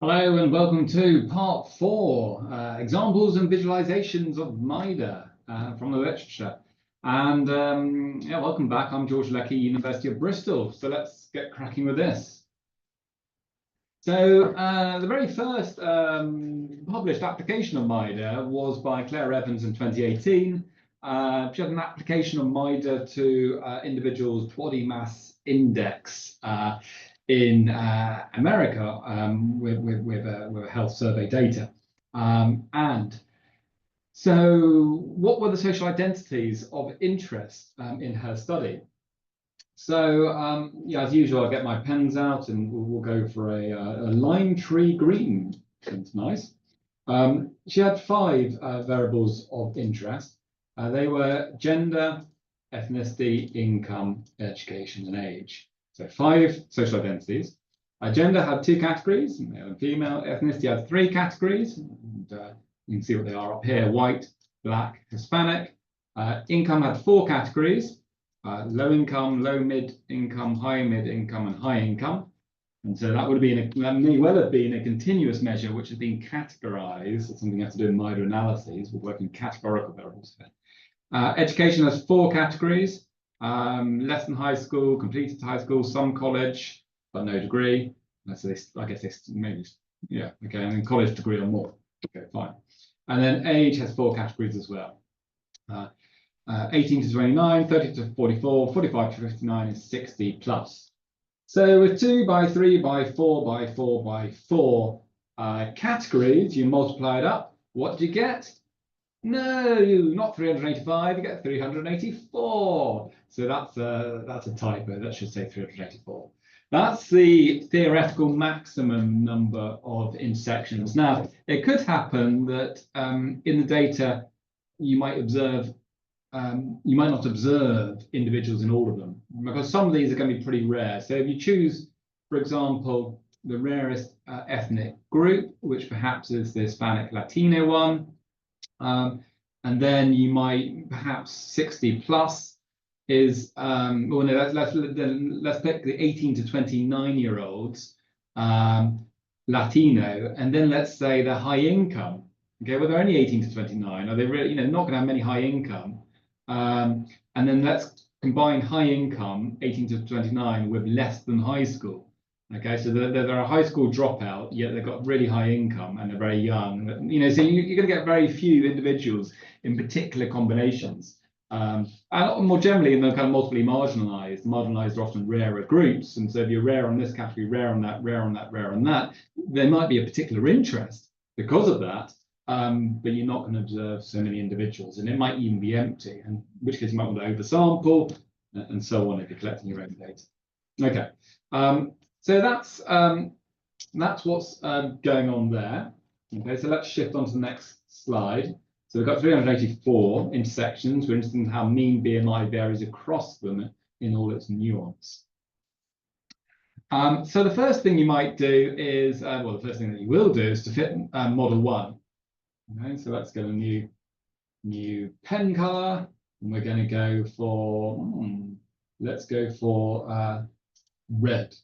Hello and welcome to part 4, examples and visualizations of MAIHDA from the literature. And yeah, welcome back. I'm George Leckie, University of Bristol. So let's get cracking with this. So the very first published application of MAIHDA was by Claire Evans in 2018. She had an application of MAIHDA to individuals' body mass index in America with health survey data. And so what were the social identities of interest in her study? So yeah, as usual, I'll get my pens out and we'll go for a lime tree green. That's nice. She had 5 variables of interest. They were gender, ethnicity, income, education, and age. So 5 social identities. Gender had 2 categories, male and female. Ethnicity had 3 categories. And, you can see what they are up here: white, black, Hispanic. Income had 4 categories: low income, low mid income, high mid income, and high income. And so that would have been that may well have been a continuous measure which has been categorized. It's something you have to do in MAIHDA analyses. We're working categorical variables here. Education has 4 categories: less than high school, completed high school, some college, but no degree. So I guess this maybe, yeah, okay, and then college degree or more. Okay, fine. And then age has 4 categories as well: 18 to 29, 30 to 44, 45 to 59, and 60 plus. So with 2 by 3 by 4 by 4 by 4 categories, you multiply it up. What do you get? No, not 385, you get 384. So that's a typo. That should say 384. That's the theoretical maximum number of intersections. Now, it could happen that in the data you might not observe individuals in all of them, because some of these are going to be pretty rare. So if you choose, for example, the rarest ethnic group, which perhaps is the Hispanic Latino one, and then you might perhaps 60 plus is well, no, let's pick the 18 to 29-year-olds Latino, and then let's say they're high income. Okay, well, they're only 18 to 29. Are they really, not going to have many high income? And then let's combine high income 18 to 29 with less than high school. Okay, so they're a high school dropout, yet they've got really high income and they're very young. So you're going to get very few individuals in particular combinations. And more generally, in the kind of multiply marginalized are often rarer groups. And so if you're rare on this category, rare on that, rare on that, rare on that, there might be a particular interest because of that. But you're not going to observe so many individuals, and it might even be empty, in which case you might want to oversample and so on if you're collecting your own data. Okay, so that's what's going on there. Okay, so let's shift on to the next slide. So we've got 384 intersections. We're interested in how mean BMI varies across them in all its nuance. So the first thing you might do is, well, the first thing that you will do is to fit model 1. Okay, so let's get a new pen color, and we're going to go for let's go for red.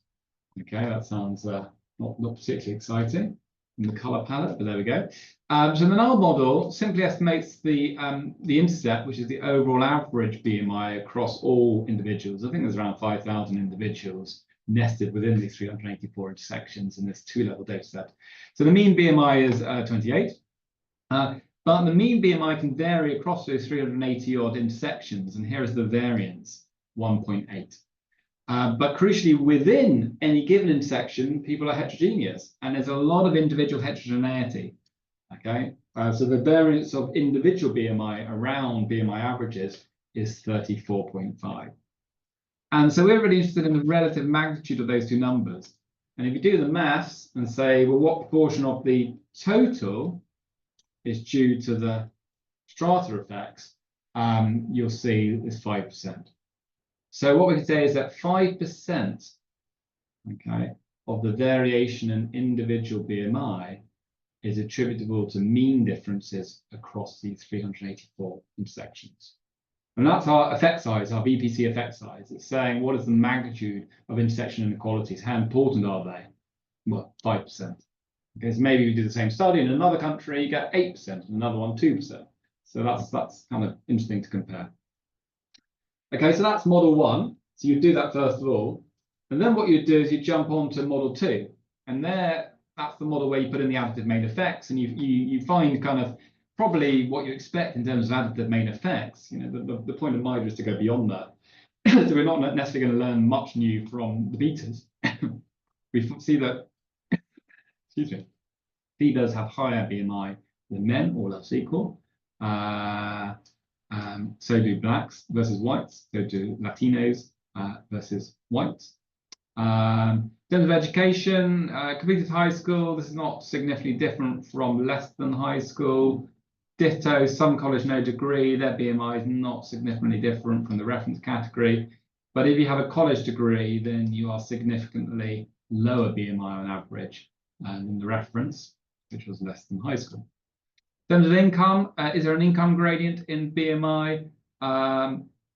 Okay, that sounds not particularly exciting in the color palette, but there we go. So the null model simply estimates the intercept, which is the overall average BMI across all individuals. I think there's around 5,000 individuals nested within these 384 intersections in this 2-level data set. So the mean BMI is 28. But the mean BMI can vary across those 380 odd intersections, and here is the variance, 1.8. But crucially, within any given intersection, people are heterogeneous, and there's a lot of individual heterogeneity. Okay, so the variance of individual BMI around BMI averages is 34.5. And so we're really interested in the relative magnitude of those 2 numbers. And if you do the maths and say, well, what proportion of the total is due to the strata effects, you'll see is 5%. So what we can say is that 5%, okay, of the variation in individual BMI is attributable to mean differences across these 384 intersections. And that's our effect size, our VPC effect size. It's saying what is the magnitude of intersection inequalities? How important are they? Well, 5%. Okay, so maybe we do the same study in another country, you get 8%, and another one 2%. So that's kind of interesting to compare. Okay, so that's model 1. So you do that first of all. And then what you do is you jump on to model 2. And that's the model where you put in the additive main effects, and you find kind of probably what you expect in terms of additive main effects. You know, the point of MAIHDA is to go beyond that. So we're not necessarily going to learn much new from the betas. We see that, excuse me, females have higher BMI than men, all else equal. So do blacks versus whites. So do Latinos versus whites. In terms of education, completed high school, this is not significantly different from less than high school. Ditto, some college no degree, their BMI is not significantly different from the reference category. But if you have a college degree, then you are significantly lower BMI on average than the reference, which was less than high school. In terms of income, is there an income gradient in BMI?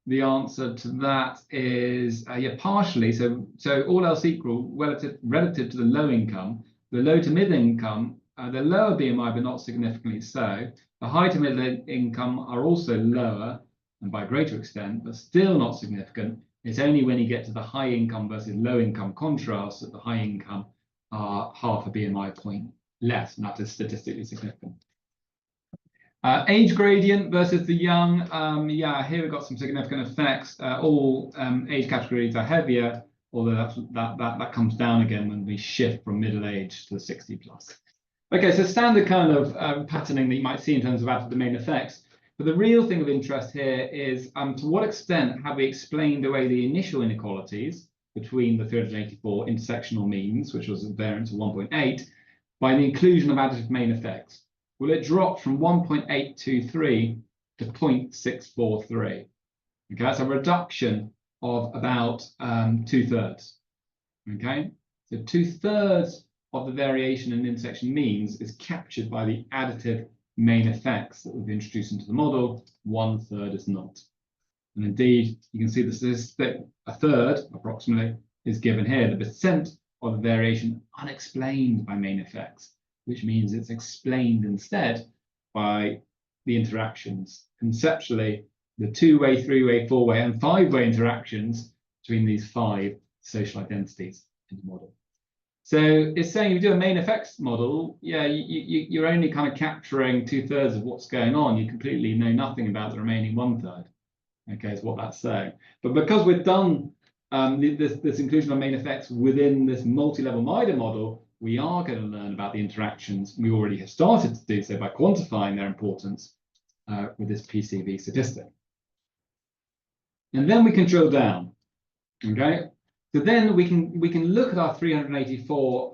The answer to that is yeah, partially. So all else equal, relative to the low income, the low to mid income, the lower BMI, but not significantly so. The high to mid income are also lower, and by a greater extent, but still not significant. It's only when you get to the high income versus low income contrast that the high income are half a BMI point less, and that is statistically significant. Age gradient versus the young, yeah, here we've got some significant effects. All age categories are heavier, although that comes down again when we shift from middle age to the 60 plus. Okay, so standard kind of patterning that you might see in terms of additive main effects. But the real thing of interest here is to what extent have we explained away the initial inequalities between the 384 intersectional means, which was a variance of 1.8, by the inclusion of additive main effects? Well, it dropped from 1.823 to 0.643. Okay, that's a reduction of about 2/3. Okay, so 2/3 of the variation in intersection means is captured by the additive main effects that we've introduced into the model. 1/3 is not. And indeed, you can see the statistic, 1/3 approximately, is given here, the percent of the variation unexplained by main effects, which means it's explained instead by the interactions. Conceptually, the 2-way, 3-way, 4-way, and 5-way interactions between these 5 social identities in the model. So it's saying if you do a main effects model, yeah, you're only kind of capturing 2/3 of what's going on. You completely know nothing about the remaining 1/3. Okay, is what that's saying. But because we've done this inclusion of main effects within this multi-level MAIHDA model, we are going to learn about the interactions. We already have started to do so by quantifying their importance with this PCV statistic. And then we can drill down. Okay, so then we can look at our 384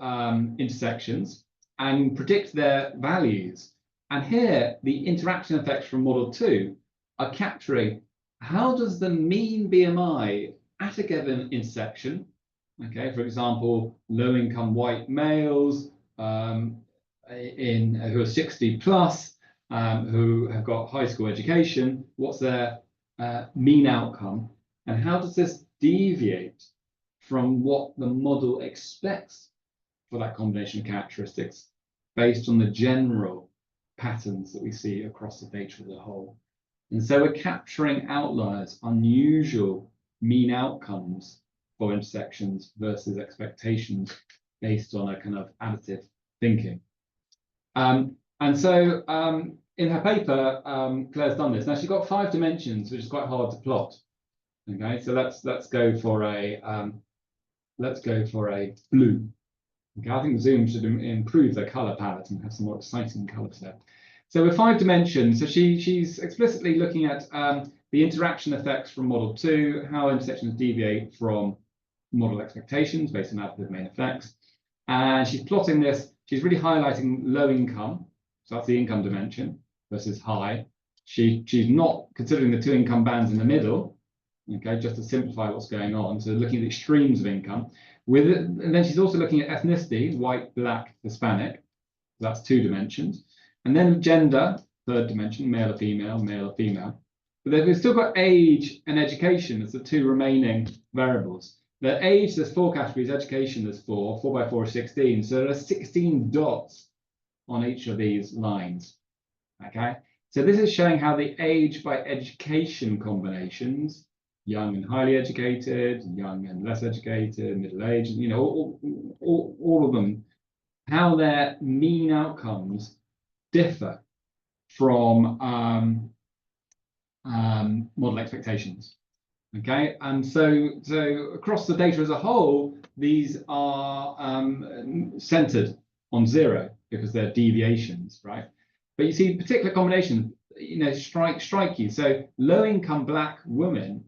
intersections and predict their values. And here, the interaction effects from model 2 are capturing how does the mean BMI at a given intersection, okay, for example, low-income white males who are 60 plus, who have got high school education, what's their mean outcome, and how does this deviate from what the model expects for that combination of characteristics based on the general patterns that we see across the data as a whole. And so we're capturing outliers, unusual mean outcomes for intersections versus expectations based on a kind of additive thinking. And so in her paper, Claire's done this. Now she's got 5 dimensions, which is quite hard to plot. Okay, so let's go for a blue. Okay, I think Zoom should improve their color palette and have some more exciting colors there. So with 5 dimensions, so she's explicitly looking at the interaction effects from model 2, how intersections deviate from model expectations based on additive main effects. And she's plotting this, she's really highlighting low income, so that's the income dimension, versus high. She's not considering the 2 income bands in the middle, okay, just to simplify what's going on. So looking at the extremes of income. With it, and then she's also looking at ethnicity, white, black, Hispanic. That's 2 dimensions. And then gender, 3rd dimension, male or female, male or female. But then we've still got age and education as the 2 remaining variables. The age, there's 4 categories. Education, there's 4. 4 by 4 is 16. So there are 16 dots on each of these lines. Okay. So this is showing how the age by education combinations, young and highly educated, young and less educated, middle-aged, you know, all of them, how their mean outcomes differ from model expectations. Okay, and so across the data as a whole, these are centered on 0 because they're deviations, right? But you see particular combinations, you know, strike you. So low-income Black women,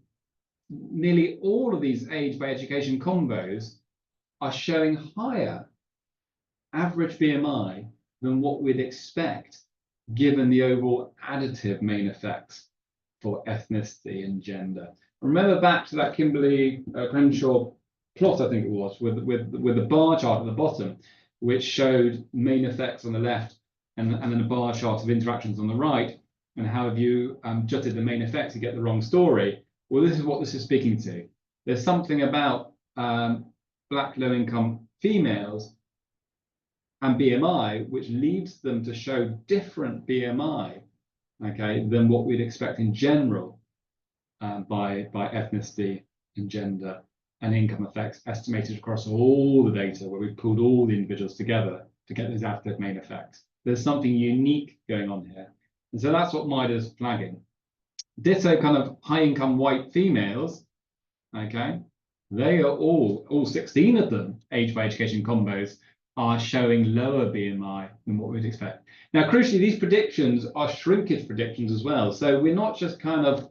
nearly all of these age by education combos are showing higher average BMI than what we'd expect, given the overall additive main effects for ethnicity and gender. Remember back to that Kimberly Crenshaw plot, I think it was, with the bar chart at the bottom, which showed main effects on the left and then a bar chart of interactions on the right, and how if you jutted the main effects, you get the wrong story. Well, this is what this is speaking to. There's something about Black low-income females and BMI, which leads them to show different BMI, okay, than what we'd expect in general by ethnicity and gender and income effects estimated across all the data, where we pulled all the individuals together to get those additive main effects. There's something unique going on here. And so that's what MAIHDA's flagging. Ditto kind of high-income white females, okay, they are all 16 of them, age by education combos, are showing lower BMI than what we'd expect. Now, crucially, these predictions are shrinkage predictions as well. So we're not just kind of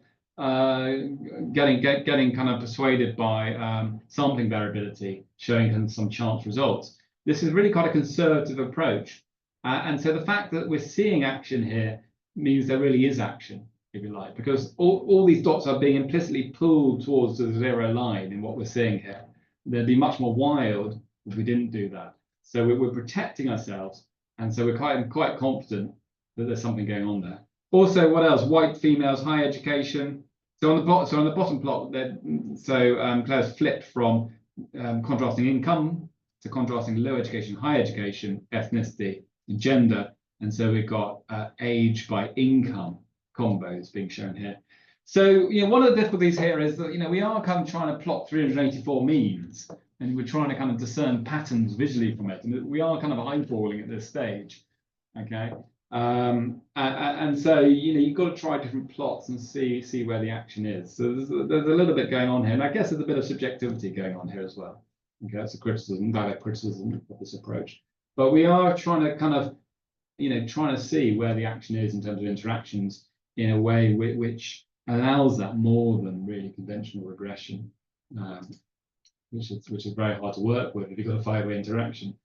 getting kind of persuaded by sampling variability, showing some chance results. This is really quite a conservative approach. And so the fact that we're seeing action here means there really is action, if you like, because all these dots are being implicitly pulled towards the 0 line in what we're seeing here. They'd be much more wild if we didn't do that. So we're protecting ourselves, and so we're quite confident that there's something going on there. Also, what else? White females, high education. So on the bottom plot, Claire's flipped from contrasting income to contrasting low education, high education, ethnicity, and gender, and so we've got age by income combos being shown here. So, you know, one of the difficulties here is that, you know, we are kind of trying to plot 384 means, and we're trying to kind of discern patterns visually from it, and we are kind of eyeballing at this stage, okay? And so, you know, you've got to try different plots and see where the action is. So there's a little bit going on here, and I guess there's a bit of subjectivity going on here as well. Okay, that's a criticism, direct criticism of this approach. But we are trying to kind of, you know, trying to see where the action is in terms of interactions in a way which allows that more than really conventional regression, which is very hard to work with if you've got a 5-way interaction.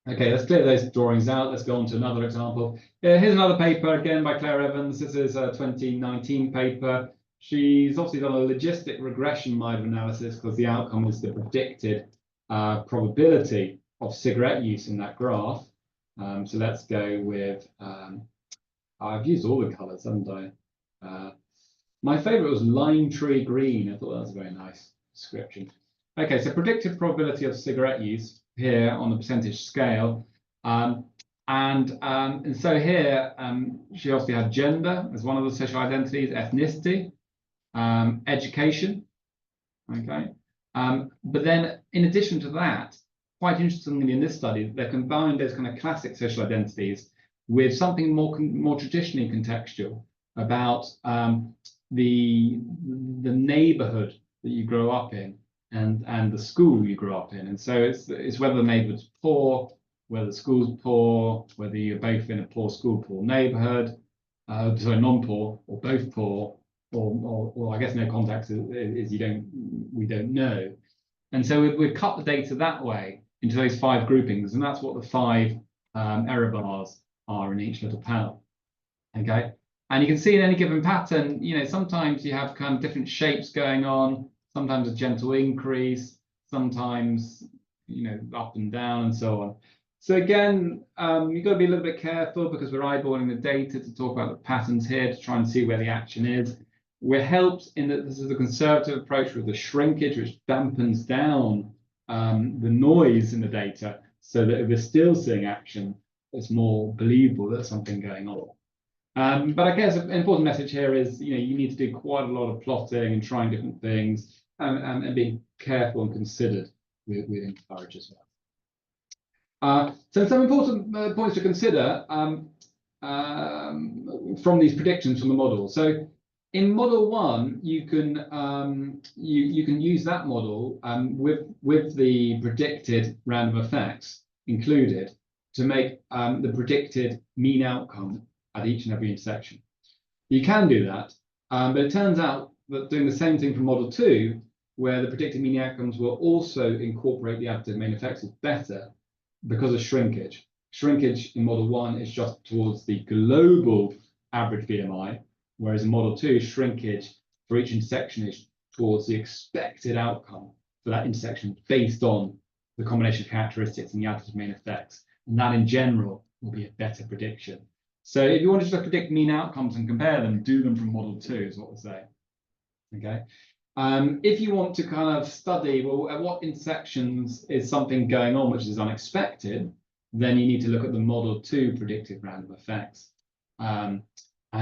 Okay, let's clear those drawings out. Let's go on to another example. Here's another paper, again by Claire Evans. This is a 2019 paper. She's obviously done a logistic regression MAIHDA analysis because the outcome is the predicted probability of cigarette use in that graph. So let's go with, I've used all the colors, haven't I? My favorite was lime tree green. I thought that was a very nice description. Okay, so predicted probability of cigarette use here on the percentage scale. And so here, she obviously had gender as one of the social identities, ethnicity, education, okay? But then in addition to that, quite interestingly in this study, they combined those kind of classic social identities with something more traditionally contextual about the neighborhood that you grow up in and the school you grow up in. And so it's whether the neighborhood's poor, whether the school's poor, whether you're both in a poor school, poor neighborhood, sorry, non-poor, or both poor, or I guess no context is we don't know. And so we've cut the data that way into those 5 groupings, and that's what the 5 error bars are in each little panel. Okay, and you can see in any given pattern, you know, sometimes you have kind of different shapes going on, sometimes a gentle increase, sometimes, you know, up and down and so on. So again, you've got to be a little bit careful because we're eyeballing the data to talk about the patterns here to try and see where the action is. We're helped in that this is a conservative approach with the shrinkage, which dampens down the noise in the data, so that if we're still seeing action, it's more believable that something going on. But I guess an important message here is, you need to do quite a lot of plotting and trying different things, and being careful and considered with encourage as well. So some important points to consider from these predictions from the model. So in model 1, you can you can use that model with the predicted random effects included to make the predicted mean outcome at each and every intersection. You can do that, but it turns out that doing the same thing for model 2, where the predicted mean outcomes will also incorporate the additive main effects, is better because of shrinkage. Shrinkage in model 1 is just towards the global average BMI, whereas in model 2, shrinkage for each intersection is towards the expected outcome for that intersection based on the combination of characteristics and the additive main effects. And that in general will be a better prediction. So if you want to just predict mean outcomes and compare them, do them from model 2 is what we're saying. Okay. If you want to kind of study, well, at what intersections is something going on which is unexpected, then you need to look at the model 2 predicted random effects. And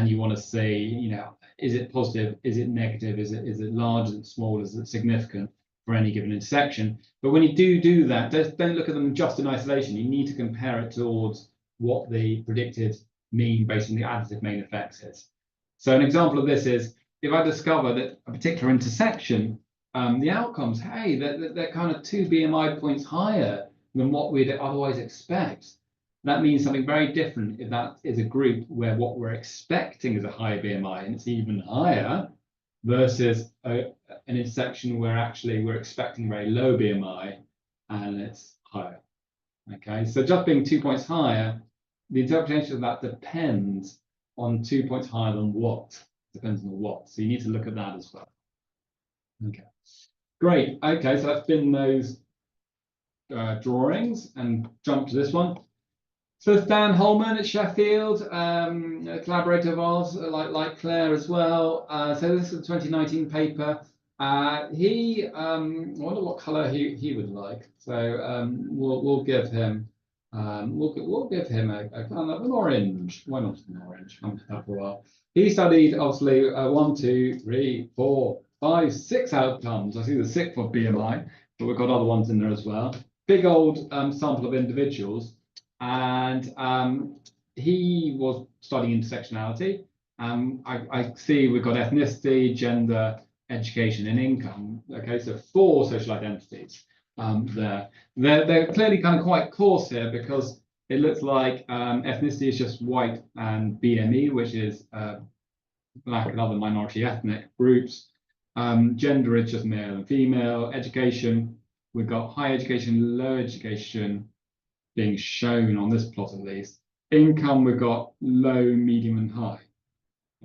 you want to see, is it positive? Is it negative? Is it large? Is it small? Is it significant for any given intersection? But when you do that, don't look at them just in isolation. You need to compare it towards what the predicted mean based on the additive main effects is. So an example of this is, if I discover that a particular intersection, the outcomes, hey, they're kind of 2 BMI points higher than what we'd otherwise expect. That means something very different if that is a group where what we're expecting is a higher BMI and it's even higher, versus an intersection where actually we're expecting very low BMI and it's higher. Okay, so just being 2 points higher, the interpretation of that depends on 2 points higher than what. Depends on the what. So you need to look at that as well. Okay, great. Okay, so that's been those drawings, and jump to this one. So it's Dan Holman at Sheffield, a collaborator of ours, like Claire as well. So this is a 2019 paper. I wonder what colour he would like. So we'll give him we'll give him a kind of an orange. Why not an orange? I'm that for a while. He studied obviously 1, 2, 3, 4, 5, 6 outcomes. I see the 6th for BMI, but we've got other ones in there as well. Big old sample of individuals, and he was studying intersectionality. I see we've got ethnicity, gender, education, and income. Okay, so 4 social identities there. They're clearly kind of quite coarse here, because it looks like ethnicity is just white and BME, which is black and other minority ethnic groups. Gender is just male and female. Education, we've got high education, low education being shown on this plot at least. Income, we've got low, medium, and high.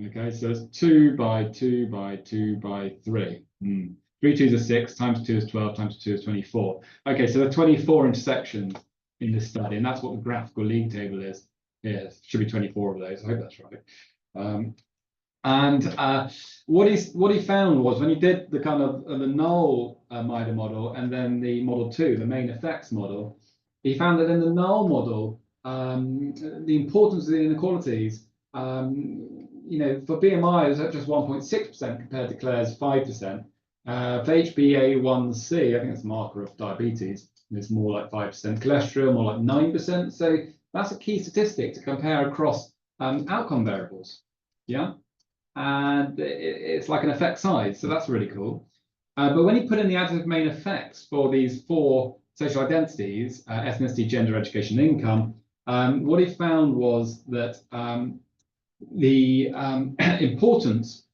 Okay, so it's 2 by 2 by 2 by 3. 3 2s are 6, times 2 is 12, times 2 is 24. Okay, so there are 24 intersections in this study, and that's what the graphical league table is. Yeah, should be 24 of those. I hope that's right. What he found was, when he did the kind of the null MAIHDA model and then the model 2, the main effects model, he found that in the null model, the importance of the inequalities, for BMI is at just 1.6% compared to Claire's 5%. For HbA1c, I think it's a marker of diabetes, it's more like 5%. Cholesterol, more like 9%. So that's a key statistic to compare across outcome variables. Yeah, and it's like an effect size, so that's really cool. But when you put in the additive main effects for these 4 social identities, ethnicity, gender, education, income, what he found was that the importance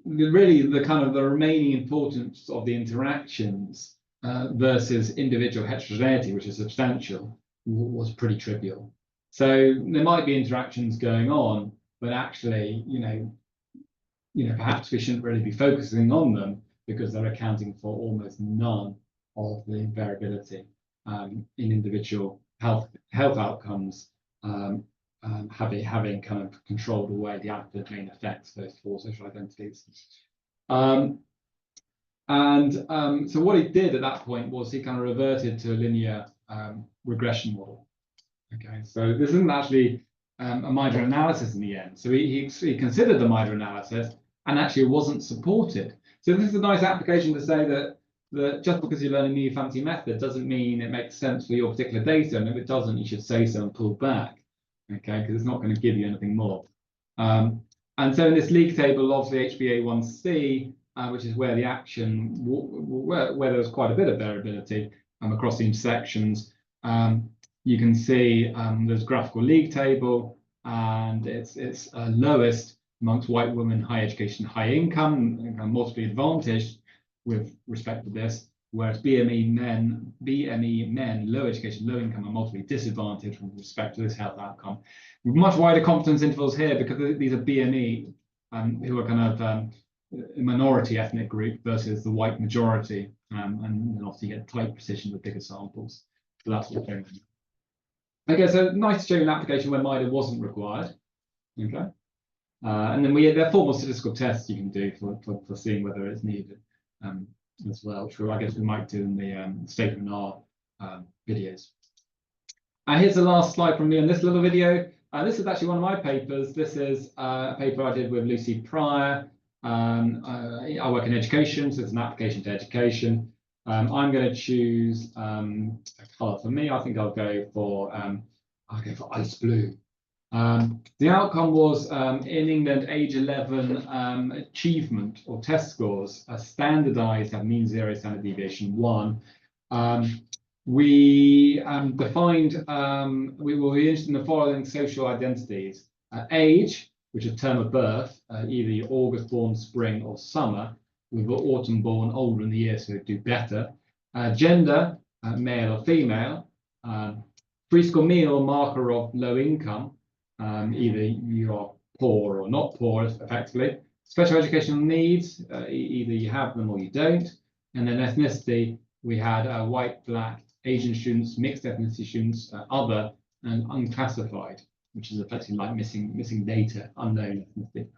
really the kind of the remaining importance of the interactions versus individual heterogeneity, which is substantial, was pretty trivial. So there might be interactions going on, but actually, perhaps we shouldn't really be focusing on them, because they're accounting for almost none of the variability in individual health outcomes having kind of controlled away the adverse main effects, those four social identities. So what he did at that point was he kind of reverted to a linear regression model. Okay, so this isn't actually a MAIHDA analysis in the end. So he considered the MAIHDA analysis and actually wasn't supported. So this is a nice application to say that just because you learn a new fancy method doesn't mean it makes sense for your particular data. And if it doesn't, you should say so and pull back. Okay, because it's not going to give you anything more. And so in this league table of the HbA1c, which is where the action, where there's quite a bit of variability across the intersections, you can see there's a graphical league table, and it's lowest amongst white women, high education, high income, and multiply advantaged with respect to this, whereas BME men, low education, low income, are multiply disadvantaged with respect to this health outcome. With much wider confidence intervals here because these are BME who are kind of a minority ethnic group versus the white majority, and then obviously you get tight precision with bigger samples. So that's what we're doing. Okay, so nice to show you an application where MAIHDA wasn't required. Okay, and then there are formal statistical tests you can do for seeing whether it's needed as well, which I guess we might do in the statement R videos. Here's the last slide from me on this little video. This is actually one of my papers. This is a paper I did with Lucy Pryor. I work in education, so it's an application to education. I'm going to choose a colour for me. I think I'll go for ice blue. The outcome was in England, age 11 achievement or test scores, standardised at mean 0, standard deviation 1. We defined, we will be interested in the following social identities: age, which is term of birth, either you're August born, spring, or summer. We've got autumn born, older in the year, so do better. Gender, male or female. Preschool meal, marker of low income. Either you are poor or not poor, effectively. Special educational needs, either you have them or you don't. And then ethnicity, we had white, black, Asian students, mixed ethnicity students, other, and unclassified, which is effectively like missing data, unknown ethnicity.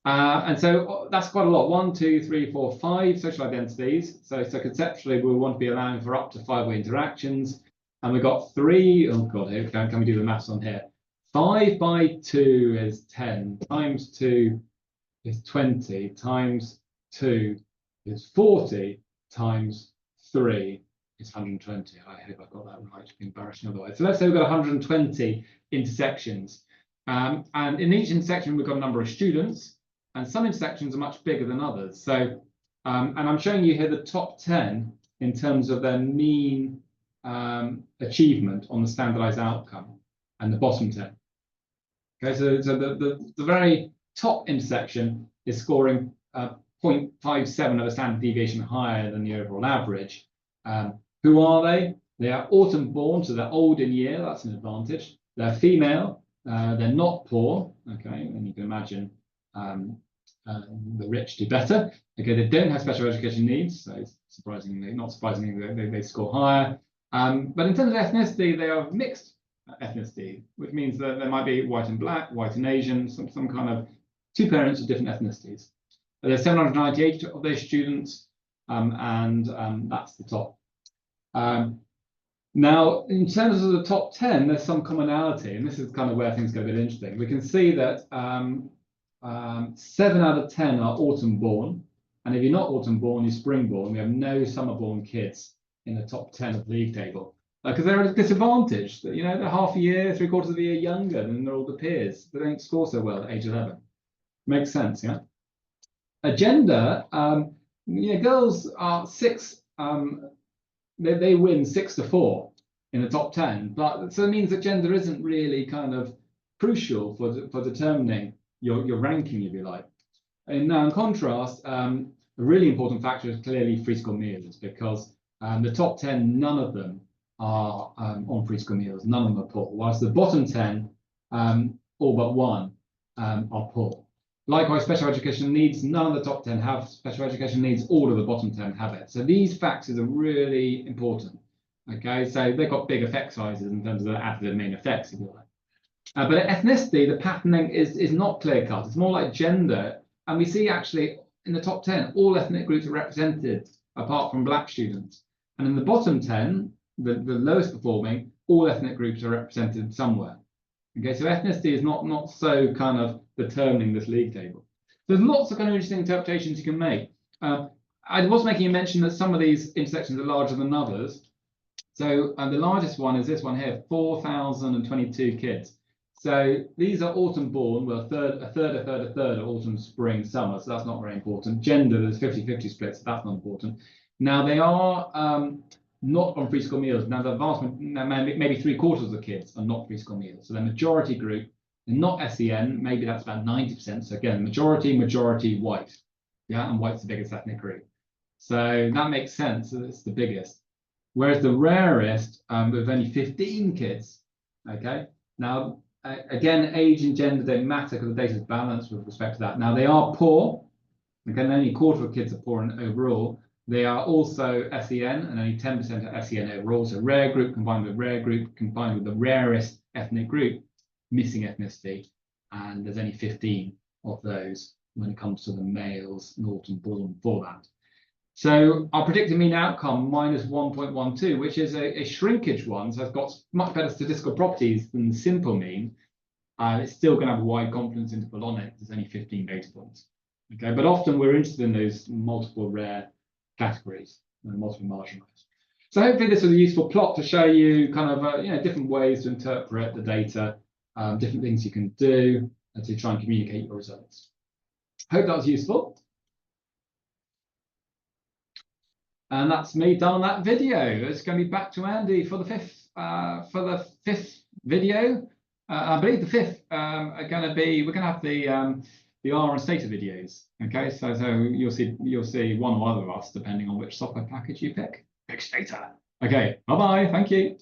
And so that's quite a lot. 1, 2, 3, 4, 5 social identities. So conceptually, we want to be allowing for up to 5-way interactions. And we've got 3, oh God, here, can we do the maths on here? 5 by 2 is 10, times 2 is 20, times 2 is 40, times 3 is 120. I hope I've got that right. It'd be embarrassing otherwise. So let's say we've got 120 intersections. And in each intersection, we've got a number of students, and some intersections are much bigger than others. So, and I'm showing you here the top 10 in terms of their mean achievement on the standardized outcome, and the bottom 10. Okay, so the very top intersection is scoring 0.57 of a standard deviation higher than the overall average. Who are they? They are autumn born, so they're old in year. That's an advantage. They're female. They're not poor. Okay, and you can imagine the rich do better. Okay, they don't have special education needs, so not surprisingly, they score higher. But in terms of ethnicity, they are mixed ethnicity, which means that there might be white and black, white and Asian, some kind of two parents of different ethnicities. There's 798 of those students, and that's the top. Now, in terms of the top 10, there's some commonality, and this is kind of where things get a bit interesting. We can see that 7 out of 10 are autumn born, and if you're not autumn born, you're spring born. We have no summer born kids in the top 10 of the league table, because they're at a disadvantage. You know, they're half a year, 3/4 of a year younger than their older peers. They don't score so well at age 11. Makes sense, yeah? Gender, girls are 6. They win 6-4 in the top 10, but so it means that gender isn't really kind of crucial for determining your ranking, if you like. And now, in contrast, a really important factor is clearly free school meals, because the top 10, none of them are on free school meals, none of them are poor, whilst the bottom 10, all but 1, are poor. Likewise, special education needs, none of the top 10 have special education needs, all of the bottom 10 have it. So these factors are really important. Okay, so they've got big effect sizes in terms of the additive main effects, if you like. But ethnicity, the patterning is not clear cut. It's more like gender. And we see actually in the top 10, all ethnic groups are represented apart from black students. And in the bottom 10, the lowest performing, all ethnic groups are represented somewhere. Okay, so ethnicity is not so kind of determining this league table. There's lots of kind of interesting interpretations you can make. I was making a mention that some of these intersections are larger than others. So the largest one is this one here, 4,022 kids. So these are autumn born, well, a third are autumn, spring, summer, so that's not very important. Gender, there's 50-50 splits, so that's not important. Now they are not on free school meals. Now the vast, maybe 3/4 of the kids are not free school meals. So the majority group, they're not SEN, maybe that's about 90%. So again, majority white. Yeah, and white's the biggest ethnic group. So that makes sense, it's the biggest. Whereas the rarest, with only 15 kids, okay? Now, again, age and gender don't matter because the data is balanced with respect to that. Now, they are poor. Again, only a quarter of kids are poor overall. They are also SEN, and only 10% are SEN overall. So rare group combined with rare group combined with the rarest ethnic group, missing ethnicity. And there's only 15 of those when it comes to the males, Norton born for that. So our predicted mean outcome -1.12, which is a shrinkage one, so it's got much better statistical properties than the simple mean. It's still going to have a wide confidence interval on it. There's only 15 data points. Okay, but often we're interested in those multiple rare categories and multiple marginalized. So hopefully this was a useful plot to show you kind of different ways to interpret the data, different things you can do to try and communicate your results. Hope that was useful. And that's me done on that video. It's going to be back to Andy for the fifth video. I believe the fifth are going to be, we're going to have the R and Stata videos. Okay, so you'll see one or other of us depending on which software package you pick. Pick Stata. Okay, bye bye. Thank you.